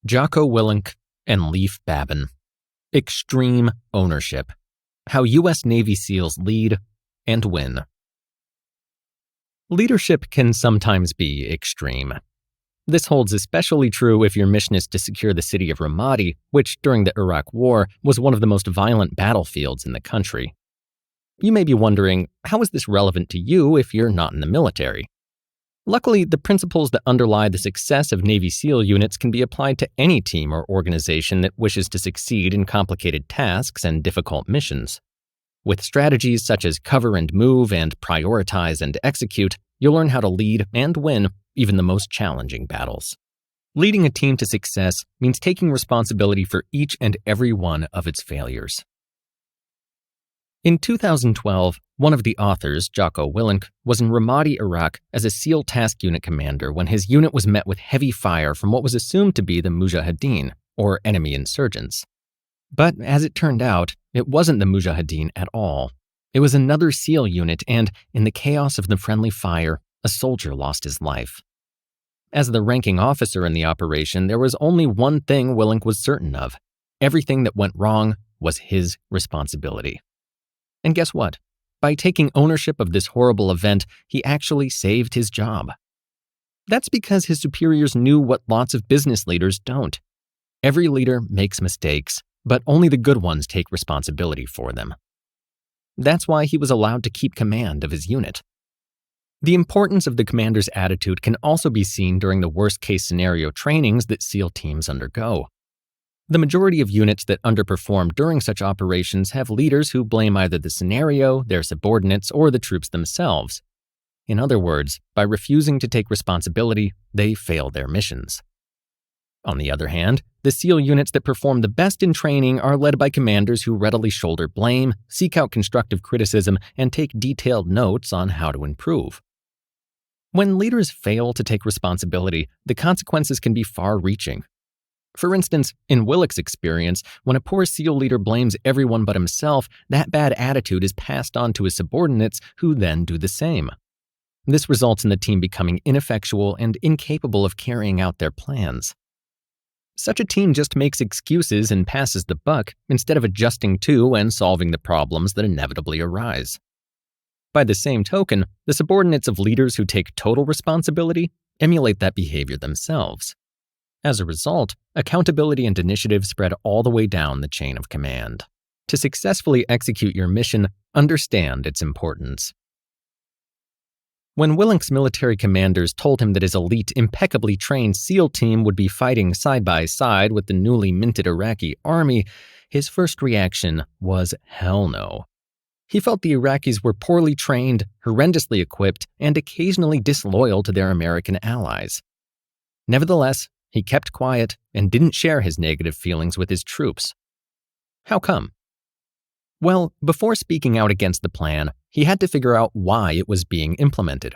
Jocko Willink and Leif Babin. Extreme Ownership. How U.S. Navy SEALs Lead and Win. Leadership can sometimes be extreme. This holds especially true if your mission is to secure the city of Ramadi, which, during the Iraq War, was one of the most violent battlefields in the country. You may be wondering, how is this relevant to you if you're not in the military? Luckily, the principles that underlie the success of Navy SEAL units can be applied to any team or organization that wishes to succeed in complicated tasks and difficult missions. With strategies such as cover and move and prioritize and execute, you'll learn how to lead and win even the most challenging battles. Leading a team to success means taking responsibility for each and every one of its failures. In 2012, one of the authors, Jocko Willink, was in Ramadi, Iraq as a SEAL Task Unit commander when his unit was met with heavy fire from what was assumed to be the Mujahideen, or enemy insurgents. But as it turned out, it wasn't the Mujahideen at all. It was another SEAL unit, and in the chaos of the friendly fire, a soldier lost his life. As the ranking officer in the operation, there was only one thing Willink was certain of. Everything that went wrong was his responsibility. And guess what? By taking ownership of this horrible event, he actually saved his job. That's because his superiors knew what lots of business leaders don't. Every leader makes mistakes, but only the good ones take responsibility for them. That's why he was allowed to keep command of his unit. The importance of the commander's attitude can also be seen during the worst-case scenario trainings that SEAL teams undergo. The majority of units that underperform during such operations have leaders who blame either the scenario, their subordinates, or the troops themselves. In other words, by refusing to take responsibility, they fail their missions. On the other hand, the SEAL units that perform the best in training are led by commanders who readily shoulder blame, seek out constructive criticism, and take detailed notes on how to improve. When leaders fail to take responsibility, the consequences can be far-reaching. For instance, in Willink's experience, when a poor SEAL leader blames everyone but himself, that bad attitude is passed on to his subordinates, who then do the same. This results in the team becoming ineffectual and incapable of carrying out their plans. Such a team just makes excuses and passes the buck instead of adjusting to and solving the problems that inevitably arise. By the same token, the subordinates of leaders who take total responsibility emulate that behavior themselves. As a result, accountability and initiative spread all the way down the chain of command. To successfully execute your mission, understand its importance. When Willink's military commanders told him that his elite, impeccably trained SEAL team would be fighting side by side with the newly minted Iraqi army, his first reaction was hell no. He felt the Iraqis were poorly trained, horrendously equipped, and occasionally disloyal to their American allies. Nevertheless, he kept quiet and didn't share his negative feelings with his troops. How come? Well, before speaking out against the plan, he had to figure out why it was being implemented.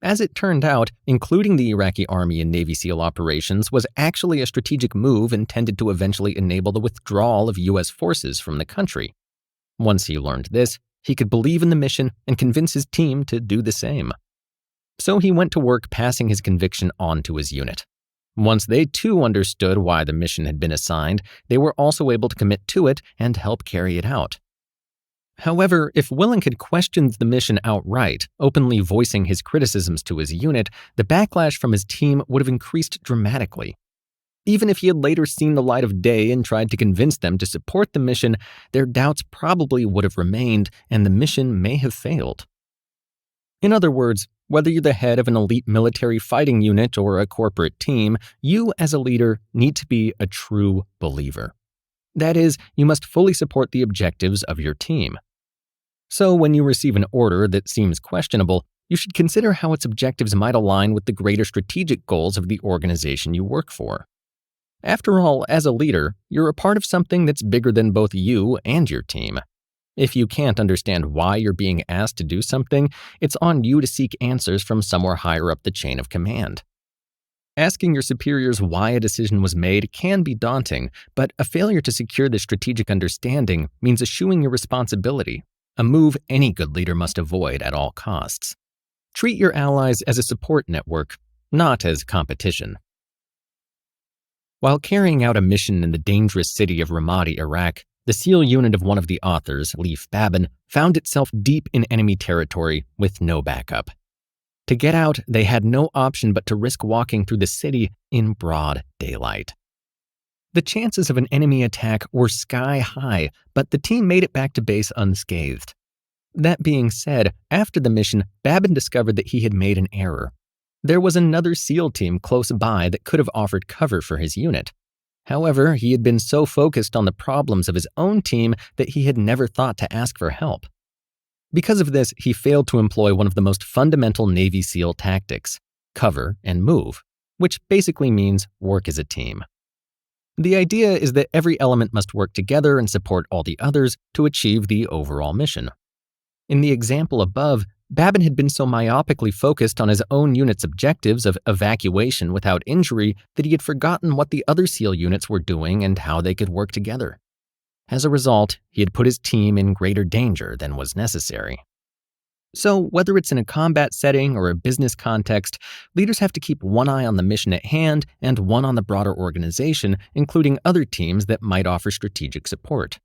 As it turned out, including the Iraqi Army in Navy SEAL operations was actually a strategic move intended to eventually enable the withdrawal of U.S. forces from the country. Once he learned this, he could believe in the mission and convince his team to do the same. So he went to work passing his conviction on to his unit. Once they too understood why the mission had been assigned, they were also able to commit to it and help carry it out. However, if Willink had questioned the mission outright, openly voicing his criticisms to his unit, the backlash from his team would have increased dramatically. Even if he had later seen the light of day and tried to convince them to support the mission, their doubts probably would have remained, and the mission may have failed. In other words, whether you're the head of an elite military fighting unit or a corporate team, you as a leader need to be a true believer. That is, you must fully support the objectives of your team. So when you receive an order that seems questionable, you should consider how its objectives might align with the greater strategic goals of the organization you work for. After all, as a leader, you're a part of something that's bigger than both you and your team. If you can't understand why you're being asked to do something, it's on you to seek answers from somewhere higher up the chain of command. Asking your superiors why a decision was made can be daunting, but a failure to secure this strategic understanding means eschewing your responsibility, a move any good leader must avoid at all costs. Treat your allies as a support network, not as competition. While carrying out a mission in the dangerous city of Ramadi, Iraq, the SEAL unit of one of the authors, Leif Babin, found itself deep in enemy territory with no backup. To get out, they had no option but to risk walking through the city in broad daylight. The chances of an enemy attack were sky high, but the team made it back to base unscathed. That being said, after the mission, Babin discovered that he had made an error. There was another SEAL team close by that could have offered cover for his unit. However, he had been so focused on the problems of his own team that he had never thought to ask for help. Because of this, he failed to employ one of the most fundamental Navy SEAL tactics, cover and move, which basically means work as a team. The idea is that every element must work together and support all the others to achieve the overall mission. In the example above, Babin had been so myopically focused on his own unit's objectives of evacuation without injury that he had forgotten what the other SEAL units were doing and how they could work together. As a result, he had put his team in greater danger than was necessary. So, whether it's in a combat setting or a business context, leaders have to keep one eye on the mission at hand and one on the broader organization, including other teams that might offer strategic support.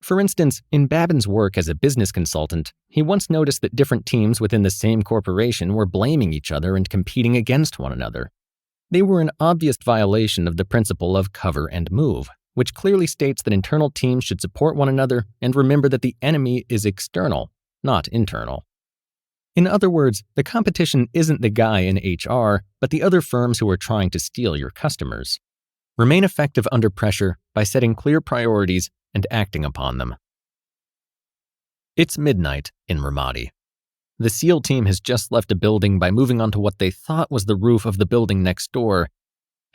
For instance, in Babin's work as a business consultant, he once noticed that different teams within the same corporation were blaming each other and competing against one another. They were an obvious violation of the principle of cover and move, which clearly states that internal teams should support one another and remember that the enemy is external, not internal. In other words, the competition isn't the guy in HR, but the other firms who are trying to steal your customers. Remain effective under pressure by setting clear priorities and acting upon them. It's midnight in Ramadi. The SEAL team has just left a building by moving onto what they thought was the roof of the building next door.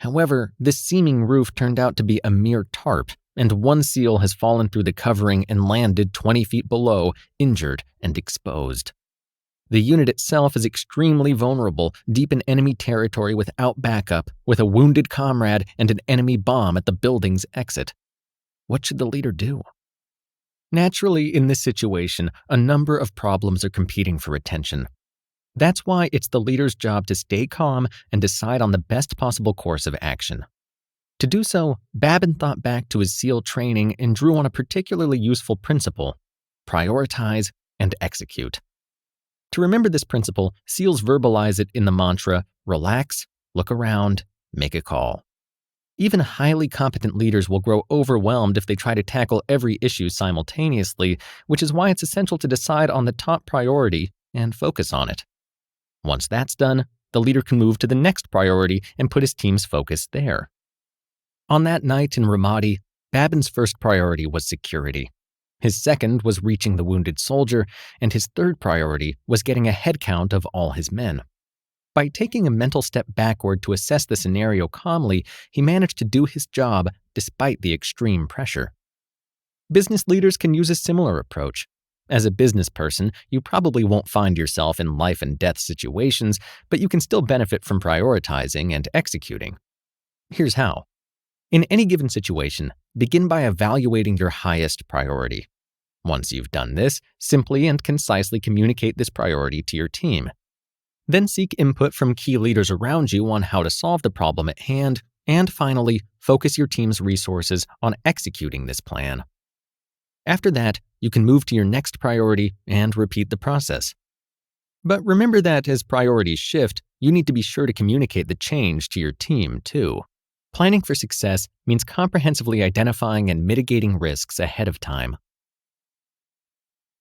However, this seeming roof turned out to be a mere tarp, and one SEAL has fallen through the covering and landed 20 feet below, injured and exposed. The unit itself is extremely vulnerable, deep in enemy territory without backup, with a wounded comrade and an enemy bomb at the building's exit. What should the leader do? Naturally, in this situation, a number of problems are competing for attention. That's why it's the leader's job to stay calm and decide on the best possible course of action. To do so, Babin thought back to his SEAL training and drew on a particularly useful principle: prioritize and execute. To remember this principle, SEALs verbalize it in the mantra, relax, look around, make a call. Even highly competent leaders will grow overwhelmed if they try to tackle every issue simultaneously, which is why it's essential to decide on the top priority and focus on it. Once that's done, the leader can move to the next priority and put his team's focus there. On that night in Ramadi, Babin's first priority was security. His second was reaching the wounded soldier, and his third priority was getting a head count of all his men. By taking a mental step backward to assess the scenario calmly, he managed to do his job despite the extreme pressure. Business leaders can use a similar approach. As a business person, you probably won't find yourself in life and death situations, but you can still benefit from prioritizing and executing. Here's how. In any given situation, begin by evaluating your highest priority. Once you've done this, simply and concisely communicate this priority to your team. Then seek input from key leaders around you on how to solve the problem at hand, and finally, focus your team's resources on executing this plan. After that, you can move to your next priority and repeat the process. But remember that as priorities shift, you need to be sure to communicate the change to your team too. Planning for success means comprehensively identifying and mitigating risks ahead of time.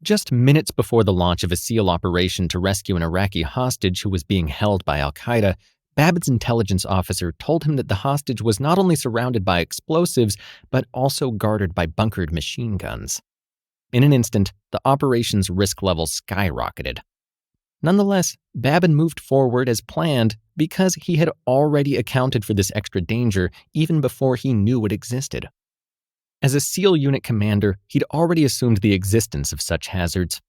Just minutes before the launch of a SEAL operation to rescue an Iraqi hostage who was being held by al-Qaeda, Babin's intelligence officer told him that the hostage was not only surrounded by explosives, but also guarded by bunkered machine guns. In an instant, the operation's risk level skyrocketed. Nonetheless, Babin moved forward as planned because he had already accounted for this extra danger even before he knew it existed. As a SEAL unit commander, he'd already assumed the existence of such hazards.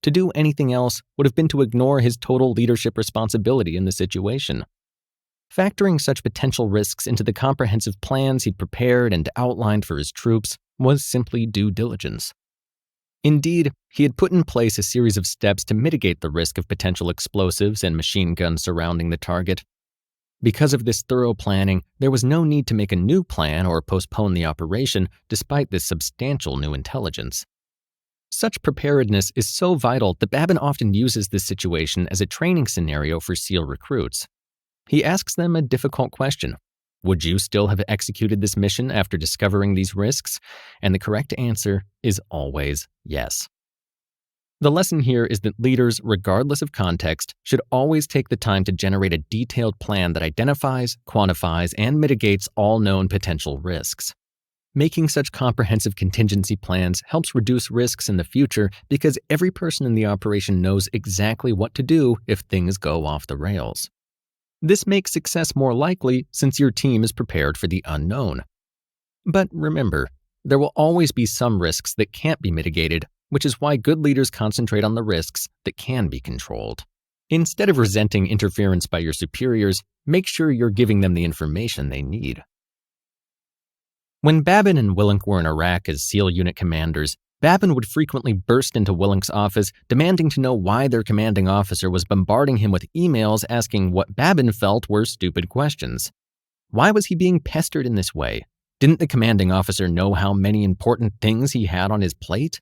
To do anything else would have been to ignore his total leadership responsibility in the situation. Factoring such potential risks into the comprehensive plans he'd prepared and outlined for his troops was simply due diligence. Indeed, he had put in place a series of steps to mitigate the risk of potential explosives and machine guns surrounding the target. Because of this thorough planning, there was no need to make a new plan or postpone the operation despite this substantial new intelligence. Such preparedness is so vital that Babin often uses this situation as a training scenario for SEAL recruits. He asks them a difficult question. Would you still have executed this mission after discovering these risks? And the correct answer is always yes. The lesson here is that leaders, regardless of context, should always take the time to generate a detailed plan that identifies, quantifies, and mitigates all known potential risks. Making such comprehensive contingency plans helps reduce risks in the future because every person in the operation knows exactly what to do if things go off the rails. This makes success more likely since your team is prepared for the unknown. But remember, there will always be some risks that can't be mitigated, which is why good leaders concentrate on the risks that can be controlled. Instead of resenting interference by your superiors, make sure you're giving them the information they need. When Babin and Willink were in Iraq as SEAL unit commanders, Babin would frequently burst into Willink's office demanding to know why their commanding officer was bombarding him with emails asking what Babin felt were stupid questions. Why was he being pestered in this way? Didn't the commanding officer know how many important things he had on his plate?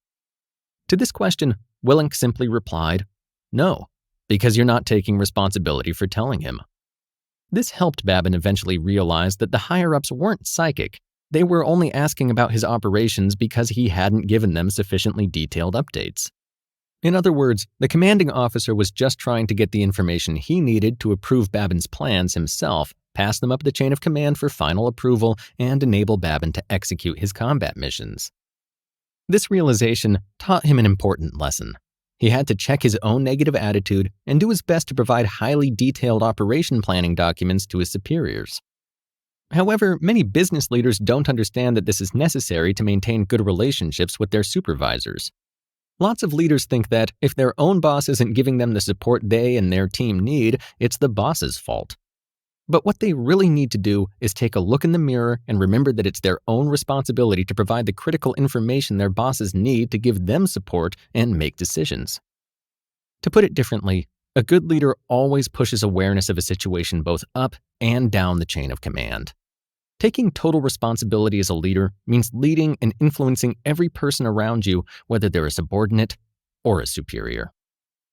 To this question, Willink simply replied, "No, because you're not taking responsibility for telling him." This helped Babin eventually realize that the higher-ups weren't psychic. They were only asking about his operations because he hadn't given them sufficiently detailed updates. In other words, the commanding officer was just trying to get the information he needed to approve Babin's plans himself, pass them up the chain of command for final approval, and enable Babin to execute his combat missions. This realization taught him an important lesson. He had to check his own negative attitude and do his best to provide highly detailed operation planning documents to his superiors. However, many business leaders don't understand that this is necessary to maintain good relationships with their supervisors. Lots of leaders think that if their own boss isn't giving them the support they and their team need, it's the boss's fault. But what they really need to do is take a look in the mirror and remember that it's their own responsibility to provide the critical information their bosses need to give them support and make decisions. To put it differently, a good leader always pushes awareness of a situation both up and down the chain of command. Taking total responsibility as a leader means leading and influencing every person around you, whether they're a subordinate or a superior.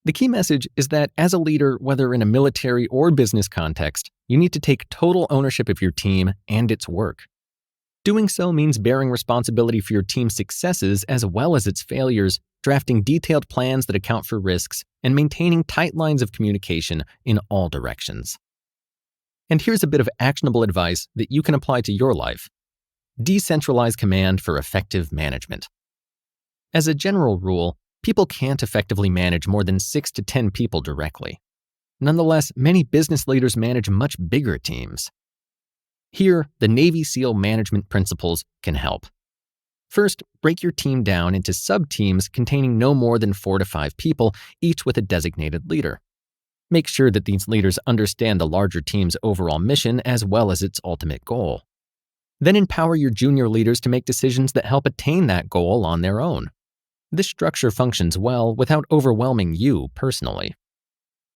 The key message is that as a leader, whether in a military or business context, you need to take total ownership of your team and its work. Doing so means bearing responsibility for your team's successes as well as its failures, drafting detailed plans that account for risks, and maintaining tight lines of communication in all directions. And here's a bit of actionable advice that you can apply to your life. Decentralize command for effective management. As a general rule, people can't effectively manage more than 6 to 10 people directly. Nonetheless, many business leaders manage much bigger teams. Here, the Navy SEAL management principles can help. First, break your team down into sub-teams containing no more than 4 to 5 people, each with a designated leader. Make sure that these leaders understand the larger team's overall mission as well as its ultimate goal. Then empower your junior leaders to make decisions that help attain that goal on their own. This structure functions well without overwhelming you personally.